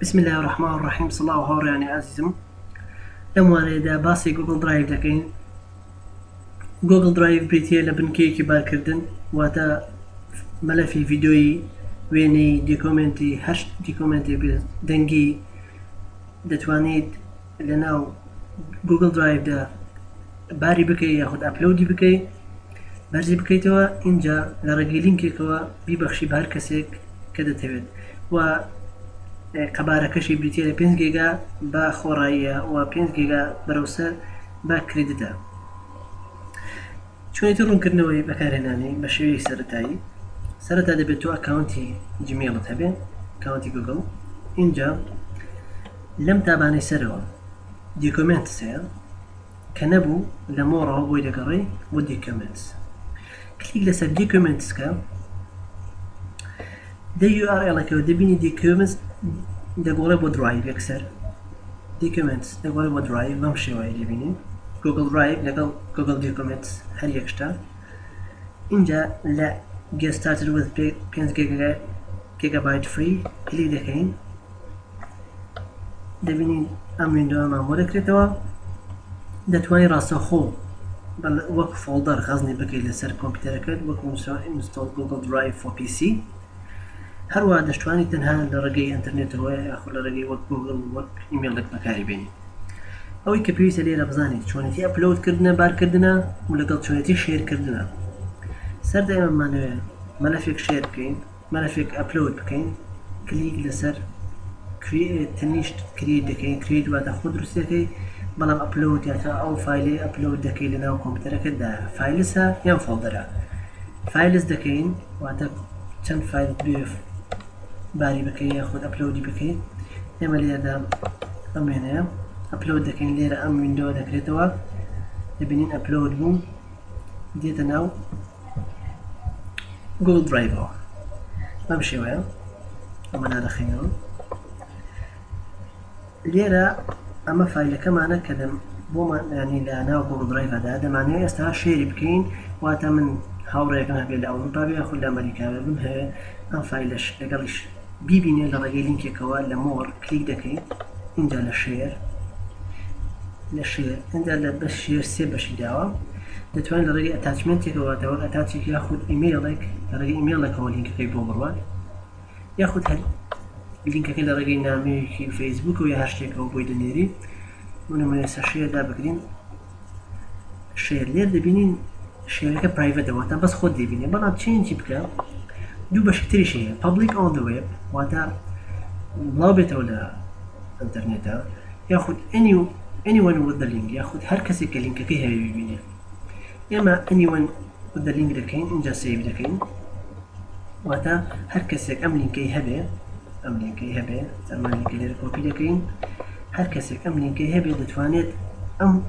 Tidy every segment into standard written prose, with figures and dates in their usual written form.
بسم الله الرحمن الرحيم. صلى الله هورياني عزيزم لمواني دا باسي جوجل درايف دكين. جوجل درايف بريتيا لبنكيكي باركردن واتا ملفي فيديوي ويني ديكومنتي هش ديكومنتي دنجي دتوانيد لناو جوجل درايف دا باري بكي ياخد ابلودي بكي برزي بكي توا انجا لرقي لينكي كوا بيبخشي بهر كسيك كده تبد و قبارة كشي بريتيا 5 جيجا با خورايا و 5 جيجا بروسر با كريديتا شوية ترون كرنوي بكارهناني بشوي سرتا دبتو اكاونتي جيميل تبين اكاونتي جوجل انجا لم تابعني سروا ديكومنت سير كنبو لمورا بوي دقري وديكومنتس كليك لسر ديكومنتس كا دي URL كو دبيني ديكومنتس دقولي بو درايف يكسر ديكومنتس دقولي بو درايف بمشي واي دبيني جوجل درايف لقل جوجل ديكومنتس هل يكشتا انجا لا get started with 5 gigabyte free كليك دكين دبيني ام ويندو ما مودكريتوا دتواني راسو خو بل وك فولدر خزني بكي لسر كمبيوترك وك انستول جوجل درايف فور بي سي هروا دشتواني تنها لرقي انترنت هو اخو لرقي وك جوجل وك ايميل لك مكاري بيني اوي كبيوسه ليرا بزاني شلونتي ابلود كردنا بار كردنا ولقل شلونتي شير كردنا سر دائما مانويل ملفك شير بكين ملفك ابلود بكين كليك لسر كرييت تنيش كرييت دكين كرييت وتاخذ رسالتي بلام ابلود يا او فايلي ابلود دكين لنا كمبيوترك دا فايلسها يا فولدرها فايلز دكين واتا كم فايل بيف باري بكين ياخذ ابلودي بكين اما لي دا امينه ابلود دكين ليرا ام ويندو دكريتوا دبينين ابلود بوم ديتا ناو جوجل درايف بمشي وين اما انا دخينه ليرا اما فايل كمان كدم بوما يعني لا ناو جوجل درايف هذا معناه يستها شير بكين واتا من هاوريك نهبي لاوروبا بياخذ لامريكا بمها ام فايلش لقلش بيبيني لرقي لينك كوا لمور كليك دكين انجا للشير انجا بس شير سيب باش يداوم دتوان لرقي اتاتشمنت كوا تاول اتاتشك ياخذ ايميلك لرقي ايميلك هو لينك كي بوبروان ياخذ هل اللينك كي لرقي نامي في فيسبوك ويا هاشتاج او بويدنيري ونما يسشير دا بكرين شير لير دبينين شيركه برايفت واتا بس خود دبيني بلا تشينج بكا دو باش تري شيء public on the web واتا بلوبت ولا انترنت ياخذ anyone with the link ياخذ هر كسي كلينك كي هي بيبيني اما anyone with the link دكين انجا سيف دكين واتا هر كسي ام لينكي هبه زعما لينكي لير كوبي دكين هر كسي ام لينكي هبه دتوانيت ام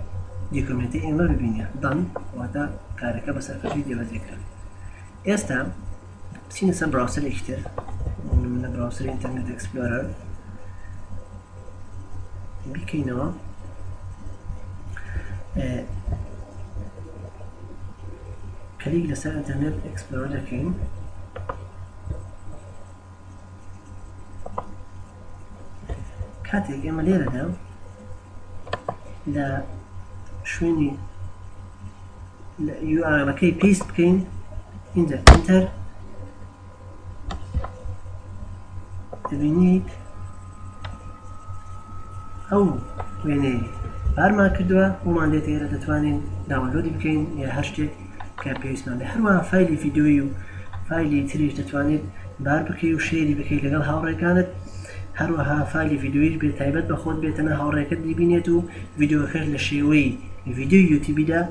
ديكومنتي اما ببيني ضن واتا كاركه بس فيديو ذكر استا بسين سم براوزر اكتر من براوزر انترنت اكسبلورر بكينوا كليك لسر انترنت اكسبلورر دكين كاتيك اما ليرة دا لا شويني يو ار لكي بيست بكين انزل انتر تبينيك او ويني بار ما كردوا وما عندي غير دتوانين داونلود بكين يا هاشتاج كابيس ما هروا فايلي فيديو فايلي تريش دتوانين بار بكي وشيري بكي لقل هاوري كانت هروها فايلي فيديويش بتايبت بخود بيتنا هاوري كد بينيتو فيديو خير لشيوي فيديو يوتيوب دا